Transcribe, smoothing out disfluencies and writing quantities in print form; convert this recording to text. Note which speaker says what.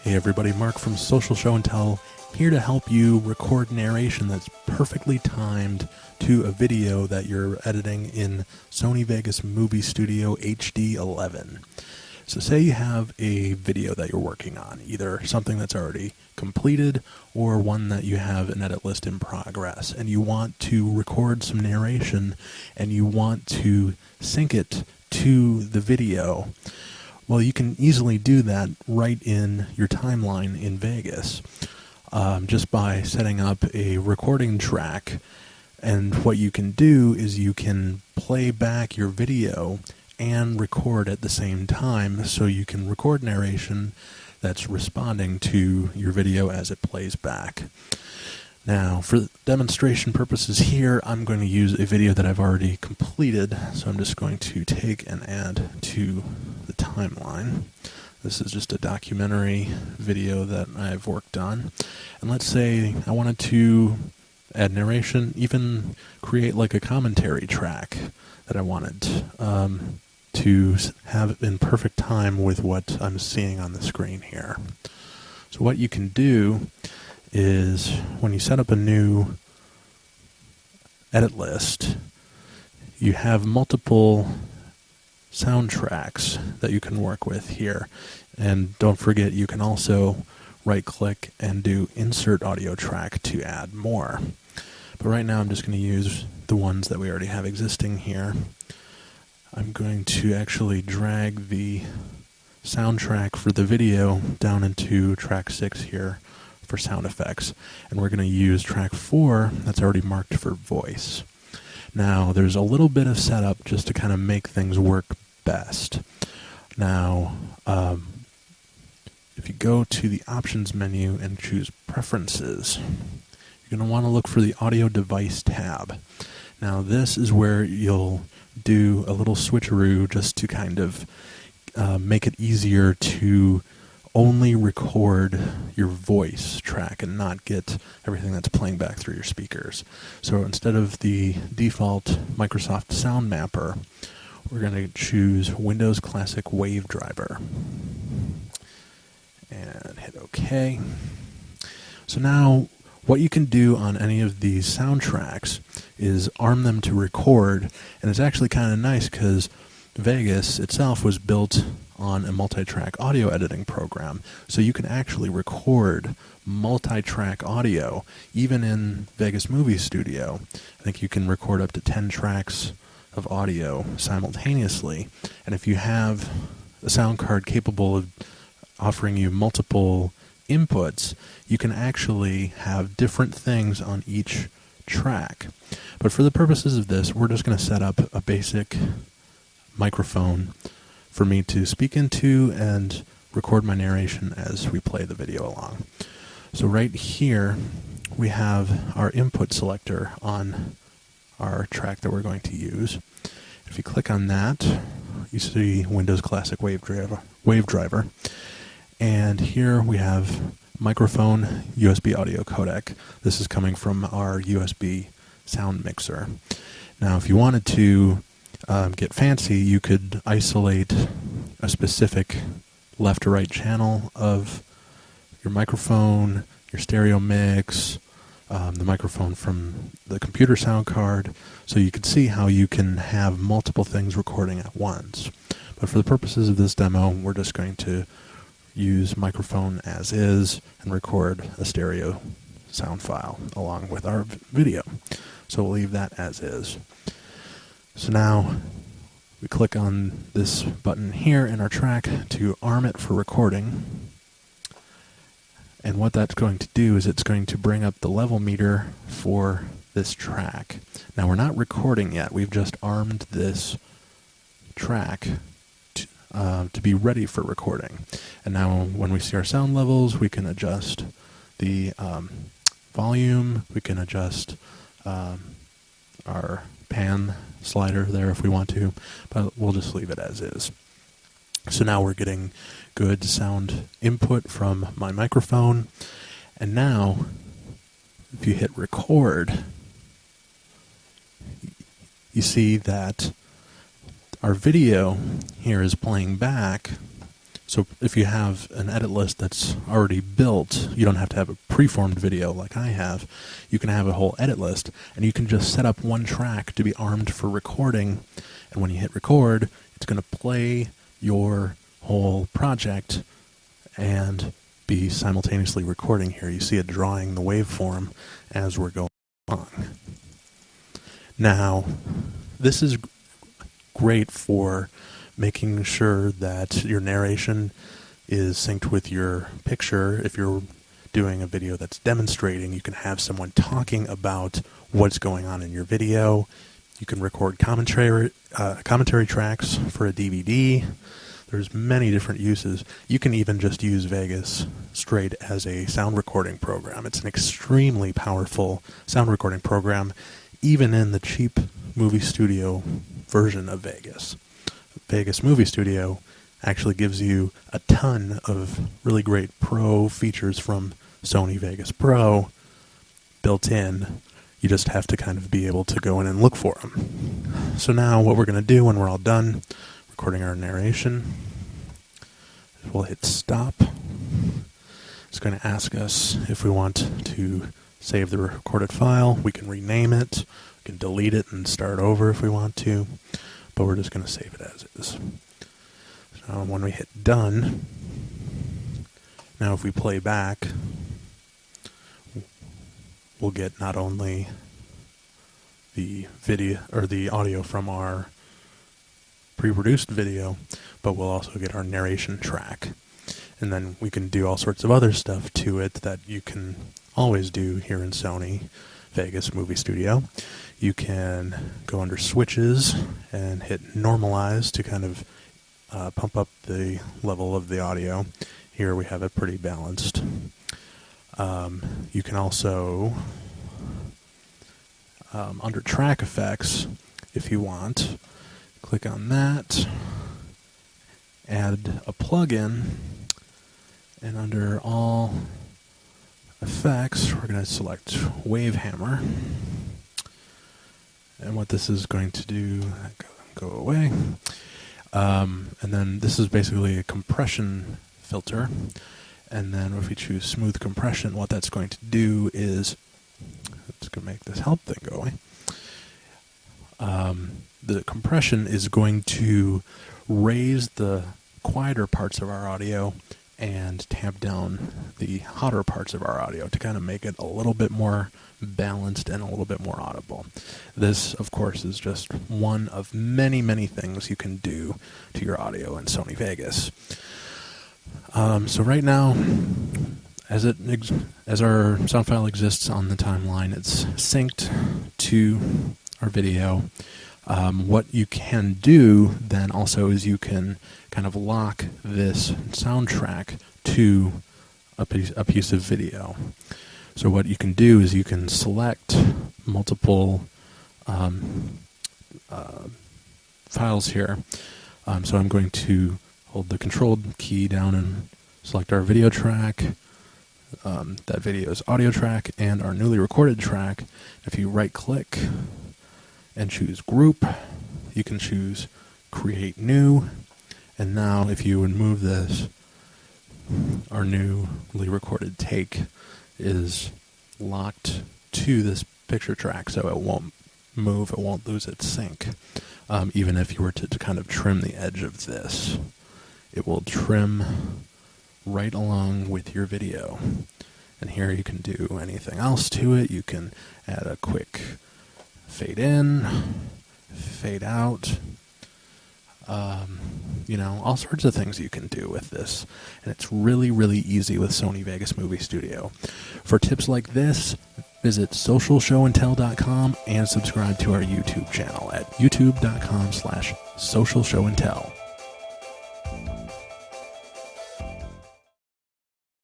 Speaker 1: Hey everybody, Mark from Social Show and Tell, here to help you record narration that's perfectly timed to a video that you're editing in Sony Vegas Movie Studio HD 11. So say you have a video that you're working on, either something that's already completed or one that you have an edit list in progress, and you want to record some narration and you want to sync it to the video. Well, you can easily do that right in your timeline in Vegas, just by setting up a recording track. And what you can do is you can play back your video and record at the same time, so you can record narration that's responding to your video as it plays back. Now, for demonstration purposes here, I'm going to use a video that I've already completed, so I'm just going to take and add to the timeline. This is just a documentary video that I've worked on. And let's say I wanted to add narration, even create like a commentary track that I wanted to have in perfect time with what I'm seeing on the screen here. So what you can do is when you set up a new edit list, you have multiple soundtracks that you can work with here. And don't forget, you can also right-click and do Insert Audio Track to add more. But right now I'm just going to use the ones that we already have existing here. I'm going to actually drag the soundtrack for the video down into track 6 here for sound effects, and we're going to use track 4 that's already marked for voice. Now, there's a little bit of setup just to kind of make things work best. Now, if you go to the options menu and choose preferences, you're going to want to look for the audio device tab. Now, this is where you'll do a little switcheroo just to kind of make it easier to only record your voice track and not get everything that's playing back through your speakers. So instead of the default Microsoft Sound Mapper, we're going to choose Windows Classic Wave Driver and hit OK. So now what you can do on any of these soundtracks is arm them to record, and it's actually kind of nice because Vegas itself was built on a multi-track audio editing program, so you can actually record multi-track audio even in Vegas Movie Studio. I think you can record up to 10 tracks of audio simultaneously, and if you have a sound card capable of offering you multiple inputs, you can actually have different things on each track. But for the purposes of this, we're just going to set up a basic microphone for me to speak into and record my narration as we play the video along. So right here we have our input selector on our track that we're going to use. If you click on that, you see Windows Classic Wave Driver. And here we have microphone USB audio codec. This is coming from our USB sound mixer. Now if you wanted to get fancy, you could isolate a specific left or right channel of your microphone, your stereo mix, the microphone from the computer sound card, so you can see how you can have multiple things recording at once. But for the purposes of this demo, we're just going to use microphone as is and record a stereo sound file along with our video. So we'll leave that as is. So now we click on this button here in our track to arm it for recording. And what that's going to do is it's going to bring up the level meter for this track. Now we're not recording yet, we've just armed this track to be ready for recording. And now when we see our sound levels, we can adjust the volume, we can adjust our pan slider there if we want to, but we'll just leave it as is. So now we're getting good sound input from my microphone, and now if you hit record, you see that our video here is playing back So if you have an edit list that's already built, you don't have to have a preformed video like I have. You can have a whole edit list, and you can just set up one track to be armed for recording, and when you hit record, it's going to play your whole project and be simultaneously recording here. You see it drawing the waveform as we're going along. Now, this is great for making sure that your narration is synced with your picture. If you're doing a video that's demonstrating, you can have someone talking about what's going on in your video. You can record commentary tracks for a DVD. There's many different uses. You can even just use Vegas straight as a sound recording program. It's an extremely powerful sound recording program, even in the cheap movie studio version of Vegas. Vegas Movie Studio actually gives you a ton of really great pro features from Sony Vegas Pro built in. You just have to kind of be able to go in and look for them. So now what we're going to do when we're all done recording our narration, we'll hit stop. It's going to ask us if we want to save the recorded file. We can rename it. We can delete it and start over if we want to. But we're just going to save it as is. So when we hit done, now if we play back, we'll get not only the video or the audio from our pre-produced video, but we'll also get our narration track. And then we can do all sorts of other stuff to it that you can always do here in Sony Vegas Movie Studio. You can go under switches and hit normalize to kind of pump up the level of the audio. Here we have it pretty balanced. You can also, under track effects, if you want, click on that, add a plugin, and under all effects, we're going to select Wave Hammer. And what this is going to do, go away. And then this is basically a compression filter. And then if we choose smooth compression, what that's going to do is, it's going to make this help thing go away. The compression is going to raise the quieter parts of our audio and tamp down the hotter parts of our audio to kind of make it a little bit more balanced and a little bit more audible. This, of course, is just one of many, many things you can do to your audio in Sony Vegas. So right now, as our sound file exists on the timeline, it's synced to our video. What you can do then also is you can kind of lock this soundtrack to a piece of video. So what you can do is you can select multiple files here. So I'm going to hold the control key down and select our video track, that video's audio track, and our newly recorded track. If you right click and choose group, you can choose create new, and now if you would move this, our newly recorded take is locked to this picture track, so it won't move, it won't lose its sync. Even if you were to kind of trim the edge of this, it will trim right along with your video. And here you can do anything else to it. You can add a quick fade in, fade out, all sorts of things you can do with this. And it's really, really easy with Sony Vegas Movie Studio. For tips like this, visit socialshowandtell.com and subscribe to our YouTube channel at youtube.com/socialshowandtell.